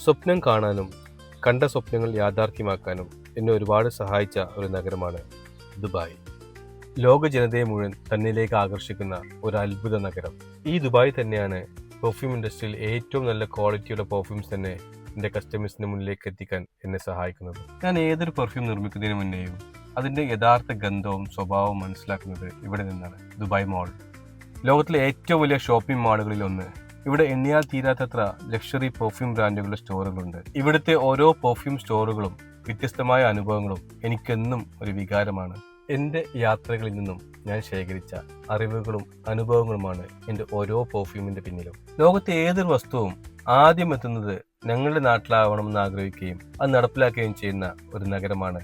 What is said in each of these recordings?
സ്വപ്നം കാണാനും കണ്ട സ്വപ്നങ്ങൾ യാഥാർത്ഥ്യമാക്കാനും എന്നെ ഒരുപാട് സഹായിച്ച ഒരു നഗരമാണ് ദുബായ്. ലോക ജനതയെ മുഴുവൻ തന്നിലേക്ക് ആകർഷിക്കുന്ന ഒരു അത്ഭുത നഗരം. ഈ ദുബായ് തന്നെയാണ് പെർഫ്യൂം ഇൻഡസ്ട്രിയിൽ ഏറ്റവും നല്ല ക്വാളിറ്റിയുള്ള പെർഫ്യൂംസ് തന്നെ എൻ്റെ കസ്റ്റമേഴ്സിന് മുന്നിലേക്ക് എത്തിക്കാൻ എന്നെ സഹായിക്കുന്നത്. ഞാൻ ഏതൊരു പെർഫ്യൂം നിർമ്മിക്കുന്നതിന് മുന്നേയും അതിൻ്റെ യഥാർത്ഥ ഗന്ധവും സ്വഭാവവും മനസ്സിലാക്കുന്നത് ഇവിടെ നിന്നാണ്. ദുബായ് മോൾ ലോകത്തിലെ ഏറ്റവും വലിയ ഷോപ്പിംഗ് മാളുകളിൽ ഒന്ന്. ഇവിടെ എണ്ണിയാൽ തീരാത്തത്ര ലക്ഷറി പെർഫ്യൂം ബ്രാൻഡുകളുടെ സ്റ്റോറുകളുണ്ട്. ഇവിടുത്തെ ഓരോ പെർഫ്യൂം സ്റ്റോറുകളും വ്യത്യസ്തമായ അനുഭവങ്ങളും എനിക്കെന്നും ഒരു വികാരമാണ്. എൻ്റെ യാത്രകളിൽ നിന്നും ഞാൻ ശേഖരിച്ച അറിവുകളും അനുഭവങ്ങളുമാണ് എൻ്റെ ഓരോ പെർഫ്യൂമിൻ്റെ പിന്നിലും. ലോകത്തെ ഏതൊരു വസ്തുവും ആദ്യം എത്തുന്നത് ഞങ്ങളുടെ നാട്ടിലാവണമെന്ന് ആഗ്രഹിക്കുകയും അത് നടപ്പിലാക്കുകയും ചെയ്യുന്ന ഒരു നഗരമാണ്.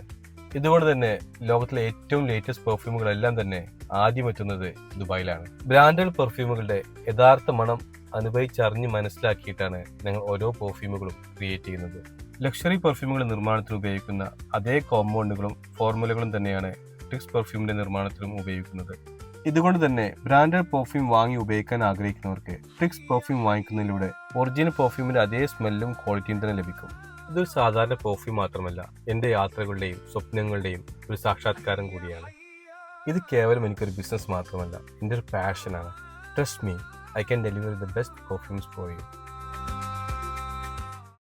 ഇതുകൊണ്ട് തന്നെ ലോകത്തിലെ ഏറ്റവും ലേറ്റസ്റ്റ് പെർഫ്യൂമുകളെല്ലാം തന്നെ ആദ്യം എത്തുന്നത് ദുബായിലാണ്. ബ്രാൻഡഡ് പെർഫ്യൂമുകളുടെ യഥാർത്ഥ മണം അനുഭവിച്ചറിഞ്ഞ് മനസ്സിലാക്കിയിട്ടാണ് ഞങ്ങൾ ഓരോ പെർഫ്യൂമുകളും ക്രിയേറ്റ് ചെയ്യുന്നത്. ലക്ഷറി പെർഫ്യൂമുകളുടെ നിർമ്മാണത്തിന് ഉപയോഗിക്കുന്ന അതേ കോമ്പൗണ്ടുകളും ഫോർമുലകളും തന്നെയാണ് ട്രിക്സ് പെർഫ്യൂമിന്റെ നിർമ്മാണത്തിലും ഉപയോഗിക്കുന്നത്. ഇതുകൊണ്ട് തന്നെ ബ്രാൻഡഡ് പെർഫ്യൂം വാങ്ങി ഉപയോഗിക്കാൻ ആഗ്രഹിക്കുന്നവർക്ക് ട്രിക്സ് പെർഫ്യൂം വാങ്ങിക്കുന്നതിലൂടെ ഒറിജിനൽ പെർഫ്യൂമിന്റെ അതേ സ്മെല്ലും ക്വാളിറ്റിയും തന്നെ ലഭിക്കും. ഇതൊരു സാധാരണ പെർഫ്യൂം മാത്രമല്ല, എൻ്റെ യാത്രകളുടെയും സ്വപ്നങ്ങളുടെയും ഒരു സാക്ഷാത്കാരം കൂടിയാണ്. ഇത് കേവലം എനിക്കൊരു ബിസിനസ് മാത്രമല്ല, എൻ്റെ ഒരു പാഷനാണ്. Trust me, I can deliver the best perfumes for you.